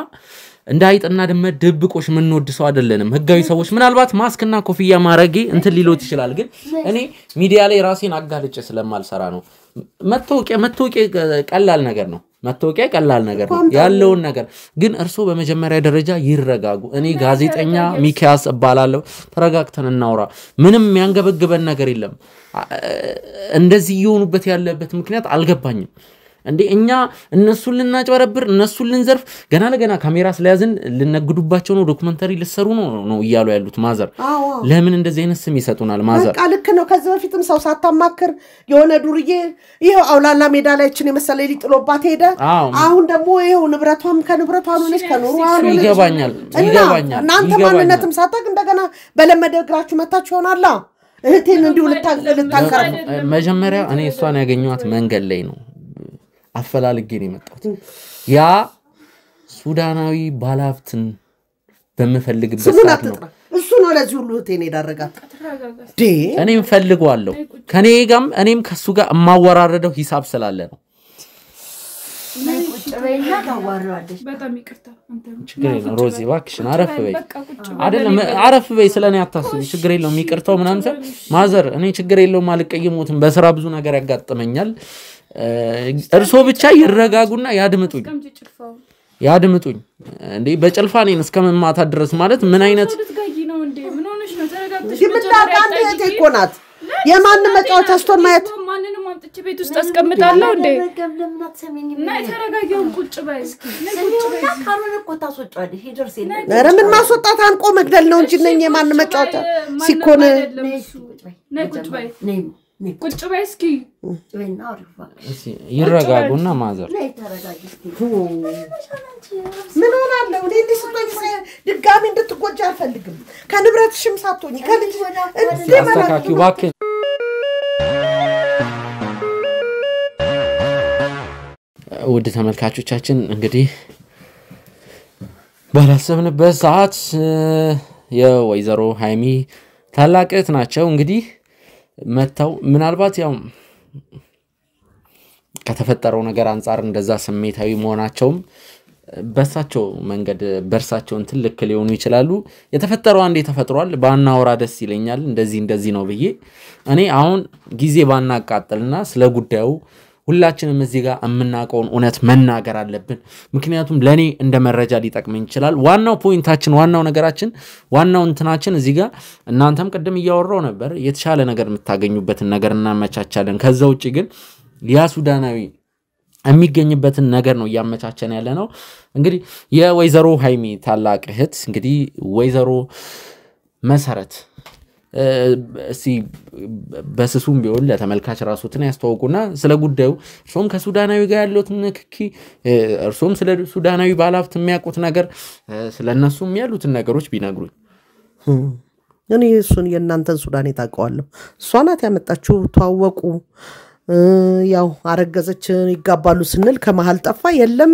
እንዳይጥና ድብቆሽ ምን ወድሰው አይደለንም ህጋዊ ሰዎች ምናልባት ማስክና ኮፍያ ማረጌ እንትን ሊሎት ይችላል ግን እኔ ሚዲያ ላይ ራሴን አጋልጬ ስለማልሰራ ነው መታወቂያ ቀላል ነገር ነው መታወቂያ ቀላል ነገር ነው ያለው ነገር ግን እርሶ በመጀመሪያ ደረጃ ይረጋጉ እኔ ጋዜጠኛ ሚካያስ እባላለሁ ተረጋግተን እናውራ ምንም ያንገበግበን ነገር የለም እንደዚህ ይሆኑበት ያለበት ምክንያት አልገባኝም እንዴ እኛ እነሱን ልናጭበረብር እነሱን ልንዘርፍ ገና ለገና ካሜራ ስለያዝን ልነግዱባቸው ነው ዶክመንተሪ ልሰሩ ነው ይያሉ ያሉት ማዘር ለምን እንደዚህ አይነት ስም ይሰጡናል ማዘር በቃ ልክ ነው ከዚህ በፊትም ሰው ሳታማክር የሆነ ዱርዬ ይሄው አውላላ ሜዳ ላይችን የመሰለ ሊጥሎባት ሄደ አሁን ደግሞ ይሄው ንብረቷም ከንብረቷ ሆነች ከኑሩ አሁን ይገባኛል እናንተ ማንነትም ሳታቅ እንደገና በለመደ እግራችሁ መታችሁ ይሆናል እህቴን እንዲሁ ልታንከራፍ መጀመሪያ እኔ እሷን ያገኘኋት መንገድ ላይ ነው አፈላልጌ ነው የመጣሁት ያ ሱዳናዊ ባለሀብትን በመፈልግበት ሰዓት ነው እሱ ነው ለዚህ ሁሉ እህቴን ያደረጋት እኔም ፈልጓለሁ ከኔ ጋርም እኔም ከሱ ጋር ማወራረደው ሂሳብ ስላለ ነው ቁጭበይና ታዋራለሽ በጣም ይቅርታ ችግር የለም ሮዚ እባክሽን አረፍ በይ አይደለም አረፍ በይ ስለኔ አታስቢ ችግር የለም ይቅርታው ምናምን ማዘር እኔ ችግር የለውም አልቀየሙትም በስራ ብዙ ነገር ያጋጥመኛል እርሶ ብቻ ይረጋጉና ያድምጡኝ እንዴ በጭልፋ ነኝ እስከመማታ ድረስ ማለት ምን አይነት ነው እንዴ ምን ሆነሽ ነው ተረጋግተሽ ይምጣቃንተ እቴኮናት የማን መጫወቻ አስቶን ማየት ማንንም አምጥቼ ቤት ውስጥ አስቀምጣለሁ እንዴ እና ተረጋጊው ቁጭ በይ እስኪ ካሮን እኮ ታስወጫለሽ ይደርስ ይላል ኧረ ምን ማስወጣት አንቆ መግደል ነው እንጂ ነኝ የማን መጫወቻ ሲኮን ቁጭ በይ እስኪ ወይና አሪፍ እሺ ይረጋጉና ማዘር ምን ሆናለሁ እኔ እንዲስቶኝ ድጋሚ እንድትጎጃ አልፈልግም ከንብረትሽም ሳትሆኚ ከልጅ እንዴ አስተካኪው ባክ ውድ ተመልካቾቻችን እንግዲህ ባላሰብንበት ሰዓት የወይዘሮ ሃይሚ ታላቅት ናቸው እንግዲህ መተው ምናልባት ያው ከተፈጠረው ነገር አንፃር እንደዛ ስሜታዊ መሆናቸውም በሳቸው መንገድ በርሳቸውን ትልቅ ሊሆኑ ይችላሉ የተፈጠረው አንዴ ተፈጥሯል ባናወራ ደስ ይለኛል እንደዚህ ነው ብዬ እኔ አሁን ጊዜ ባናቃጥልና ስለ ጉዳዩ ሁላችንም እዚህ ጋር አምናቀውን እውነት መናገር አለብን ምክንያቱም ለኔ እንደ መረጃ ሊጠቅመኝ ይችላል ዋናው ፖይንታችን ዋናው ነገራችን ዋናው እንትናችን እዚህ ጋር እናንተም ቀደም ያወራው ነበር የተሻለ ነገር የምታገኙበትን ነገር እናመቻቻለን ከዛ ውጪ ግን ያ ሱዳናዊ የሚገኝበትን ነገር ነው ያመቻቸን ያለ ነው እንግዲህ የወይዘሮ ሃይሚ ታላቅ እህት እንግዲህ ወይዘሮ መሰረት እሲ በስሱም ቢሆን ለተመልካች ራሱትን ያስተዋውቁና ስለ ጉዳዩ እርሶም ከሱዳናዊ ጋር ያለው ንክኪ እርሶም ስለ ሱዳናዊ ባለሀብት የሚያውቁት ነገር ስለነሱም ያሉትን ነገሮች ቢነግሩኝ እኔ እሱን የእናንተን ሱዳኔ ታውቀዋለሁ እሷ ናት ያመጣችሁ ተዋወቁ ያው አረገዘች ይጋባሉ ስንል ከመሃል ጠፋ የለም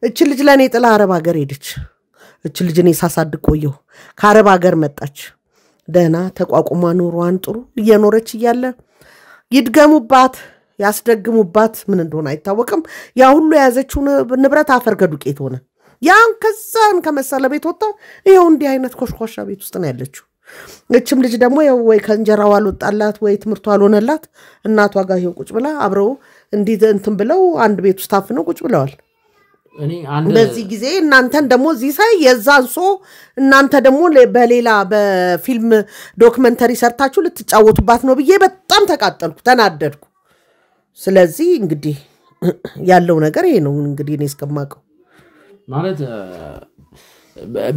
እቺ ልጅ ለኔ ጥላ አረብ ሀገር ሄደች እቺ ልጅ እኔ ሳሳድግ ቆየሁ ከአረብ ሀገር መጣች ደህና ተቋቁማ ኑሯን ጥሩ እየኖረች እያለ ይድገሙባት ያስደግሙባት ምን እንደሆነ አይታወቅም ያ ሁሉ ያዘችው ንብረት አፈር ገዱቄት ሆነ ያን ከዛን ከመሰለ ቤት ወጣ ይሄው እንዲህ አይነት ኮሽኮሻ ቤት ውስጥ ነው ያለችው እችም ልጅ ደግሞ ወይ ከንጀራው አልወጣላት ወይ ትምርቷ አልሆነላት እናቷ ጋር ይሄው ቁጭ ብላ አብረው እንዲህ እንትን ብለው አንድ ቤት ውስጥ ታፍነው ቁጭ ብለዋል በዚህ ጊዜ እናንተን ደግሞ እዚህ ሳይ የዛንሶ እናንተ ደግሞ በሌላ በፊልም ዶክመንተሪ ሰርታችሁ ልትጫወቱባት ነው ብዬ በጣም ተቃጠልኩ ተናደድኩ ስለዚህ እንግዲህ ያለው ነገር ይሄ ነው እንግዲህ እኔ እስከማቀው ማለት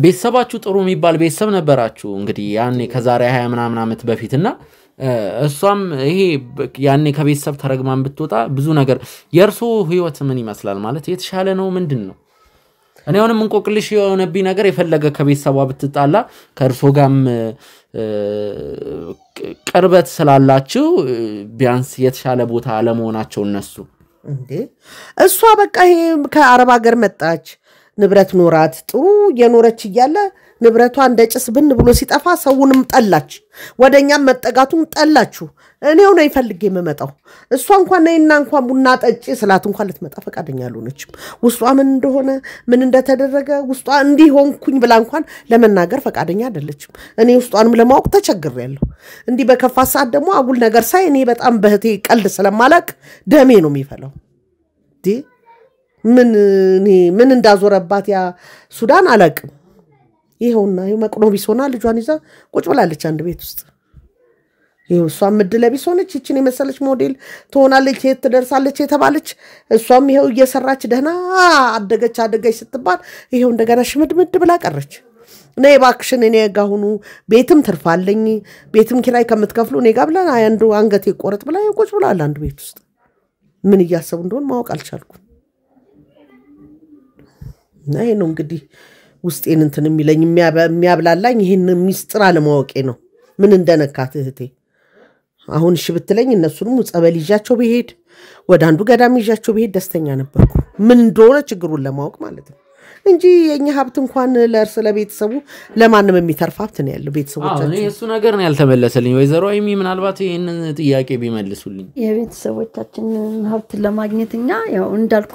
ቤተሰባችሁ ጥሩ የሚባል ቤተሰብ ነበራችሁ እንግዲህ ያኔ ከዛሬ 20 ምናምን አመት በፊትና እሷም ይሄ ያኔ ከቤተሰብ ተረግማን ብትወጣ ብዙ ነገር የርሶ ህይወት ምን ይመስላል ማለት የተሻለ ነው ምንድነው እኔ አሁንም እንቆቅልሽ የሆነብኝ ነገር የፈለገ ከቤተሰቧ ብትጣላ ከርሶ ጋርም ቅርበት ስላላችሁ ቢያንስ የተሻለ ቦታ አለመሆናቸው እነሱ እንዴ እሷ በቃ ይሄ ከአረብ ሀገር መጣች ንብረት ኖራት ጥሩ የኖረች እያለ ንብረቷ እንደጭስ ብን ብሎ ሲጠፋ ሰውንም ጠላች ወደኛም መጠጋቱን ጠላችሁ እኔው ነው ይፈልግ የመመጣው እሷ እንኳን ነይና እንኳን ቡና ጠጪ ስላት እንኳን ልትመጣ ፈቃደኛ አልሆነችም ውስጧ ምን እንደሆነ ምን እንደተደረገ ውስጧ እንዲህ ሆንኩኝ ብላ እንኳን ለመናገር ፈቃደኛ አይደለችም እኔ ውስጧንም ለማወቅ ተቸግሬያለሁ እንዲህ በከፋ ሰዓት ደግሞ አጉል ነገር ሳይ እኔ በጣም በህቴ ቀልድ ስለማላቅ ደሜ ነው የሚፈለው ዲ ምን እንዳዞረባት ያ ሱዳን አላቅም ይሄውና መቅኖ ቢሶና ልጇን ይዛ ቁጭ ብላለች አንድ ቤት ውስጥ ይኸው እሷም እድለቢስ ሆነች። ይችን የመሰለች ሞዴል ትሆናለች የት ትደርሳለች የተባለች እሷም ይኸው እየሰራች ደህና አደገች ስትባል ይኸው እንደገና ሽምድምድ ብላ ቀረች። እኔ እባክሽን እኔ ጋር ሁኑ ቤትም ትርፋለኝ ቤትም ኪራይ ከምትከፍሉ እኔ ጋር ብለን አንዱ አንገቴ ቆረጥ ብላ ቁጭ ብሏል አንድ ቤት ውስጥ። ምን እያሰቡ እንደሆነ ማወቅ አልቻልኩም። ናይ ነው እንግዲህ ውስጤን እንትን የሚለኝ የሚያብላላኝ ይሄን ሚስጥር አለማወቄ ነው። ምን እንደነካት እህቴ አሁን እሺ ብትለኝ እነሱንም ጸበል ይዣቸው ብሄድ ወደ አንዱ ገዳም ይዣቸው ብሄድ ደስተኛ ነበርኩ። ምን እንደሆነ ችግሩን ለማወቅ ማለት ነው እንጂ የኛ ሀብት እንኳን ለእርስ ለቤተሰቡ ለማንም የሚተርፍ ሀብት ነው ያለው ቤተሰቦቻችን። እኔ እሱ ነገር ነው ያልተመለሰልኝ። ወይዘሮ አይሚ ምናልባት ይሄንን ጥያቄ ቢመልሱልኝ። የቤተሰቦቻችን ሀብት ለማግኘትኛ ያው እንዳልኩ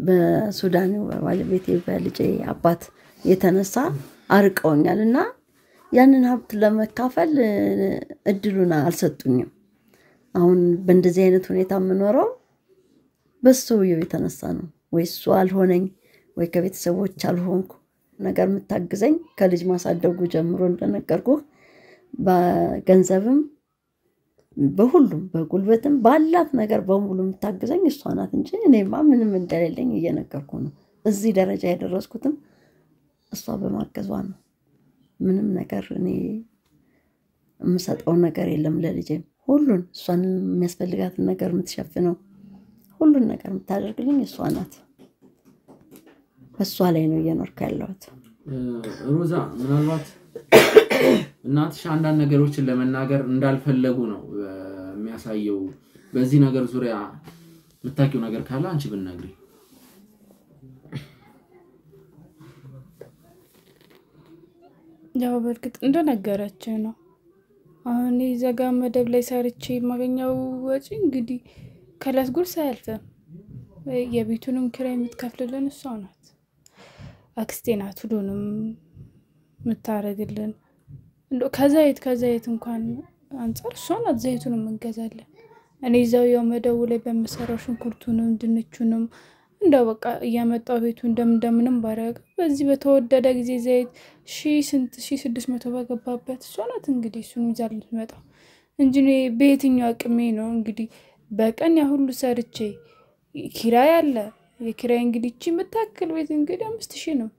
በሱዳን ባለቤቴ በልጄ አባት የተነሳ አርቀውኛልና ያንን ሀብት ለመካፈል እድሉን አልሰጡኝም። አሁን በእንደዚህ አይነት ሁኔታ የምኖረው በሰውየው የተነሳ ነው። ወይስ አልሆነኝ ወይ ከቤተሰቦች አልሆንኩ ነገር የምታግዘኝ ከልጅ ማሳደጉ ጀምሮ እንደነገርኩ በገንዘብም በሁሉም በጉልበትም ባላት ነገር በሙሉ የምታግዘኝ እሷ ናት እንጂ እኔማ ምንም እንደሌለኝ እየነገርኩ ነው። እዚህ ደረጃ ያደረስኩትም እሷ በማገዟ ነው። ምንም ነገር እኔ የምሰጠው ነገር የለም ለልጄ። ሁሉን እሷን የሚያስፈልጋትን ነገር የምትሸፍነው ሁሉን ነገር የምታደርግልኝ እሷ ናት። በሷ ላይ ነው እየኖርኩ ያለሁት። ሮዛ ምናልባት እናትሽ አንዳንድ ነገሮችን ለመናገር እንዳልፈለጉ ነው የሚያሳየው። በዚህ ነገር ዙሪያ የምታውቂው ነገር ካለ አንቺ ብትነግሪ። ያው በርግጥ እንደነገረች ነው። አሁን ዘጋ መደብ ላይ ሰርቼ ማገኛው ወጪ እንግዲህ ከላስ ጉርስ አያልፍም። የቤቱንም ኪራይ የምትከፍልልን እሷ ናት። አክስቴ ናት ሁሉንም የምታረግልን። እንዶ ከዛይት እንኳን አንፃር እሷ ናት ዘይቱንም እንገዛለን። እኔ እዛው ያው መደቡ ላይ በመሰራው ሽንኩርቱንም ድንቹንም እንደው በቃ እያመጣው ቤቱ እንደምንም ባረጋ በዚህ በተወደደ ጊዜ ዘይት 1600 በገባበት እሷ ናት እንግዲህ እሱን ይዛል ልትመጣው እንጂ በየትኛው አቅሜ ነው እንግዲህ በቀን ያ ሁሉ ሰርቼ ኪራይ አለ። የኪራይ እንግዲህ እቺ የምታክል ቤት እንግዲህ 5000 ነው።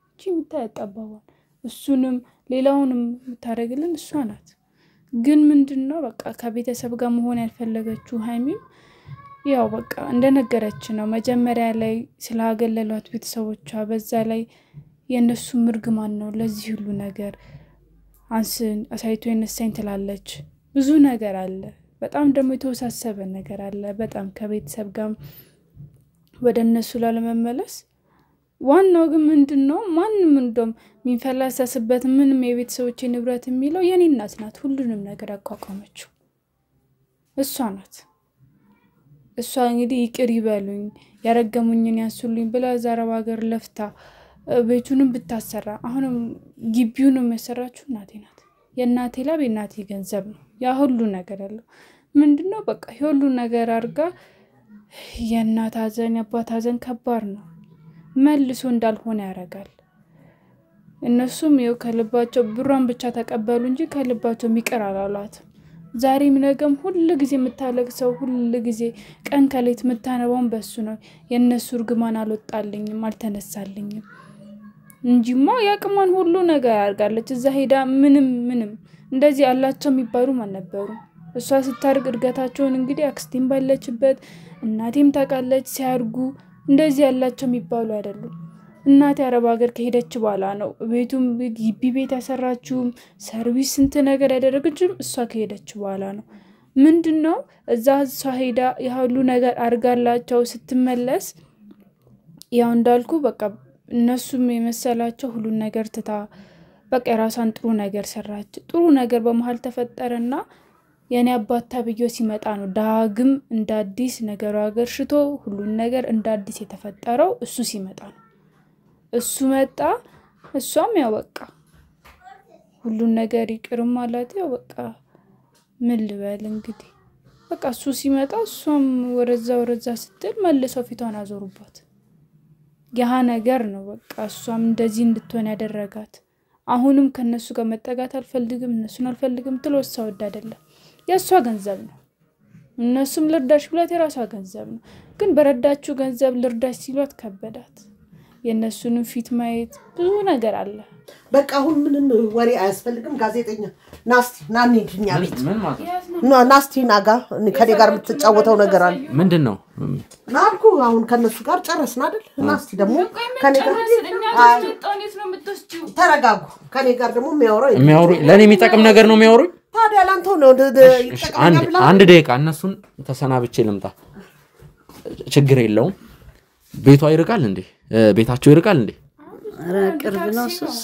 እቺ የምታጠባዋል እሱንም ሌላውንም የምታረግልን እሷ ናት። ግን ምንድነው በቃ ከቤተሰብ ጋር መሆን ያልፈለገችው ሃይሚም ያው በቃ እንደነገረች ነው መጀመሪያ ላይ ስላገለሏት ቤተሰቦቿ በዛ ላይ የነሱ ምርግማን ነው ለዚህ ሁሉ ነገር አንስን አሳይቶ የነሳኝ ትላለች። ብዙ ነገር አለ። በጣም ደግሞ የተወሳሰበ ነገር አለ። በጣም ከቤተሰብ ጋር ወደ እነሱ ላለመመለስ ዋናው ግን ምንድነው ማንንም እንደም የሚፈላሰስበት ምንም የቤተሰቦቼ ንብረት የሚለው የኔ እናት ናት። ሁሉንም ነገር አቋቋመችው እሷ ናት። እሷ እንግዲህ ይቅር ይበሉኝ ያረገሙኝን ያንሱልኝ ብላ ዛሬው ሀገር ለፍታ ቤቱንም ብታሰራ አሁንም ግቢውንም መሰራችሁ እናቴ ናት። የእናቴ ላብ የእናቴ ገንዘብ ነው ያ ሁሉ ነገር ያለው ምንድነው በቃ ሁሉ ነገር አርጋ የእናት ሀዘን የአባት ሀዘን ከባድ ነው። መልሶ እንዳልሆነ ያረጋል። እነሱም ይው ከልባቸው ብሯን ብቻ ተቀበሉ እንጂ ከልባቸው ሚቀር አላሏት። ዛሬም ነገም ሁሉ ጊዜ የምታለቅሰው ሁሉ ጊዜ ቀን ከሌት የምታነባው በሱ ነው። የነሱ እርግማን አልወጣልኝም አልተነሳልኝም እንጂማ ያቅማን ሁሉ ነገር ያርጋለች። እዛ ሄዳ ምንም እንደዚህ አላቸው የሚባሉ ማን ነበሩ? እሷ ስታርግ እርገታቸውን እንግዲህ አክስቴም ባለችበት እናቴም ታቃለች ሲያርጉ እንደዚህ ያላቸው የሚባሉ አይደሉም። እናቴ አረብ ሀገር ከሄደች በኋላ ነው ቤቱም ግቢ ቤት ያሰራችው ሰርቪስ እንት ነገር ያደረገችው እሷ ከሄደች በኋላ ነው። ምንድነው እዛ ሄዳ ያሁሉ ነገር አርጋላቸው ስትመለስ ያው እንዳልኩ በቃ እነሱም የመሰላቸው ሁሉ ነገር ትታ በቃ ራሷን ጥሩ ነገር ሰራች። ጥሩ ነገር በመሃል ተፈጠረና የኔ አባት ታብዮ ሲመጣ ነው ዳግም እንደ አዲስ ነገሩ ሀገር ሽቶ ሁሉ ነገር እንደ አዲስ የተፈጠረው እሱ ሲመጣ ነው። እሱ መጣ እሷም ያው በቃ ሁሉ ነገር ይቅርም ማለት ያው በቃ ምን ልበል እንግዲህ በቃ እሱ ሲመጣ እሷም ወረዛ ስትል መልሰው ፊቷን አዞሩባት። ያ ነገር ነው በቃ እሷም እንደዚህ እንድትሆን ያደረጋት። አሁንም ከነሱ ጋር መጠጋት አልፈልግም እነሱን አልፈልግም ትሎስ ወድ አይደለም ያሷ ገንዘብ ነው እነሱም ልርዳሽ ብላት የራሷ ገንዘብ ነው ግን በረዳችሁ ገንዘብ ልርዳሽ ሲሏት ከበዳት የነሱን ፊት ማየት ብዙ ነገር አለ በቃ አሁን ምንም ወሬ አያስፈልግም ጋዜጠኛ ናስቲ ናኒ ድኛ ቤት ምን ማለት ናስቲ ናጋ ከኔ ጋር የምትጫወተው ነገር አለ ምንድነው ናልኩ አሁን ከነሱ ጋር ጨረስን አይደል ናስቲ ደግሞ ከኔ ጋር ተረጋጉ ከኔ ጋር ደግሞ የሚያወሩ ለኔ የሚጠቅም ነገር ነው የሚያወሩኝ ታዲያ ላንተው ነው አንድ ደቂቃ እነሱን ተሰናብቼ ልምጣ ችግር የለውም ቤቷ ይርቃል እንዴ ቤታቸው ይርቃል እንዴ ቅርብ ነው ሱስ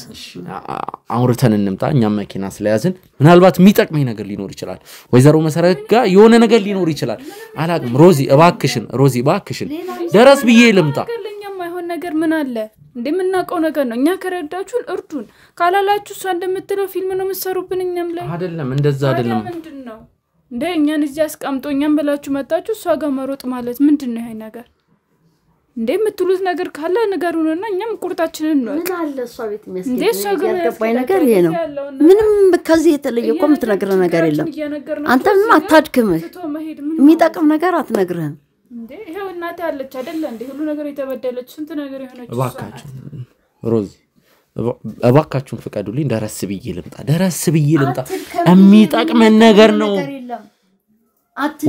አውርተን እንምጣ እኛም መኪና ስለያዝን ምናልባት የሚጠቅመኝ ነገር ሊኖር ይችላል ወይዘሮ መሰረት ጋር የሆነ ነገር ሊኖር ይችላል አላቅም ሮዚ እባክሽን ደረስ ብዬ ልምጣ ለኛም አይሆን ነገር ምን አለ እንደምናቀው ነገር ነው እኛ ከረዳችሁን እርዱን ካላላችሁ እሷ እንደምትለው ፊልም ነው መስሩብን እኛም ላይ አይደለም እንደዛ አይደለም ምንድነው እንደ እኛን እዚህ አስቀምጦኛም በላችሁ መጣችሁ እሷ ጋር መሮጥ ማለት ምንድነው ይሄ ነገር እንደምትሉት ነገር ካለ ነገሩንና እኛም ቁርጣችንን ነው ምን አለ እሷ ቤት የሚያስገባኝ ነገር ይሄ ነው ምንም ከዚህ የተለየ እኮ የምትነግረው ነገር የለም አንተም አታድክም የሚጠቅም ነገር አትነግረህም እንዴ ይሄው እናቴ አለች አይደል እንዴ ሁሉ ነገር የተበደለች ስንት ነገር የሆነች እባካችሁ ሮዚ እባካችሁን ፍቀዱልኝ ደረስ ብዬ ልምጣ የሚጠቅመን ነገር ነው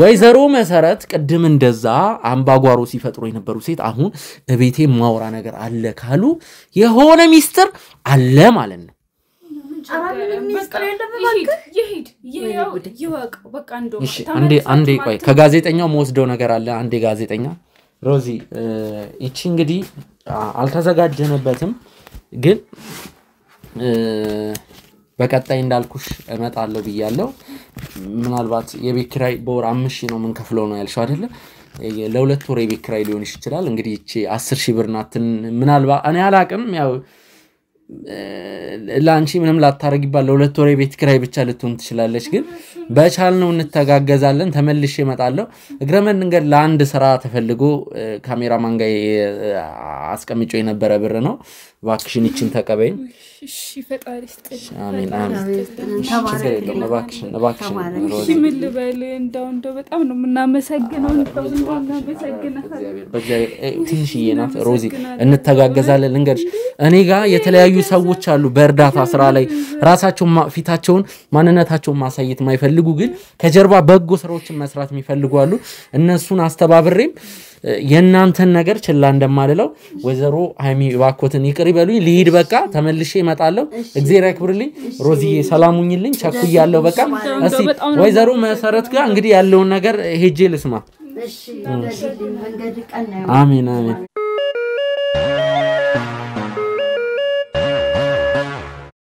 ወይዘሮ መሰረት ቅድም እንደዛ አምባጓሮ ሲፈጥሩ የነበሩ ሴት አሁን እቤቴ ማውራ ነገር አለ ካሉ የሆነ ሚስጥር አለ ማለት ነው አንዴ ቆይ ከጋዜጠኛው መወስደው ነገር አለ አንዴ ጋዜጠኛ ሮዚ እቺ እንግዲህ አልተዘጋጀነበትም ግን በቀጣይ እንዳልኩሽ እመጣለሁ ብያለሁ ምናልባት የቤት ኪራይ በወር 5000 ነው ምንከፍለው ነው ያልሽው አይደለ ለሁለት ወር የቤት ኪራይ ሊሆን ይችላል እንግዲህ እቺ 10000 ብር ናት ምናልባት እኔ አላቅም ያው ላንቺ ምንም ላታረጊባል ለሁለት ወር የቤት ኪራይ ብቻ ልትሆን ትችላለች ግን በቻልነው እንተጋገዛለን ተመልሼ እመጣለሁ እግረመን እንግዲህ ለአንድ ስራ ተፈልጎ ካሜራማን ጋር አስቀምጬ የነበረ ብር ነው ባክሽን እቺን ተቀበይኝ እሺ ፈጣሪ ይስጥልኝ አሜን እባክሽን እሺ ምን ልበል እንደው በጣም ነው እናመሰግነው በእግዚአብሔር ትንሽዬ ናት ሮዚ እንተጋገዛለን ልንገርሽ እኔ ጋር የተለያዩ ሰዎች አሉ በእርዳታ ስራ ላይ ራሳቸውን ፊታቸውን ማንነታቸውን ማሳየት ማይፈልጉ ግን ከጀርባ በጎ ስራዎችን መስራት የሚፈልጉ አሉ እነሱን አስተባብሬም የናንተን ነገር ችላ እንደማልለው ወይዘሮ ሃይሚ ባኮትን ይቅር ይበሉኝ ልሂድ በቃ ተመልሼ እመጣለሁ እግዚአብሔር ያክብርልኝ ሮዚዬ ሰላሙኝልኝ ቸኩያለሁ በቃ እስቲ ወይዘሮ መሰረት ጋር እንግዲህ ያለውን ነገር ሄጄ ልስማ እሺ መንገድ ቀና አሜን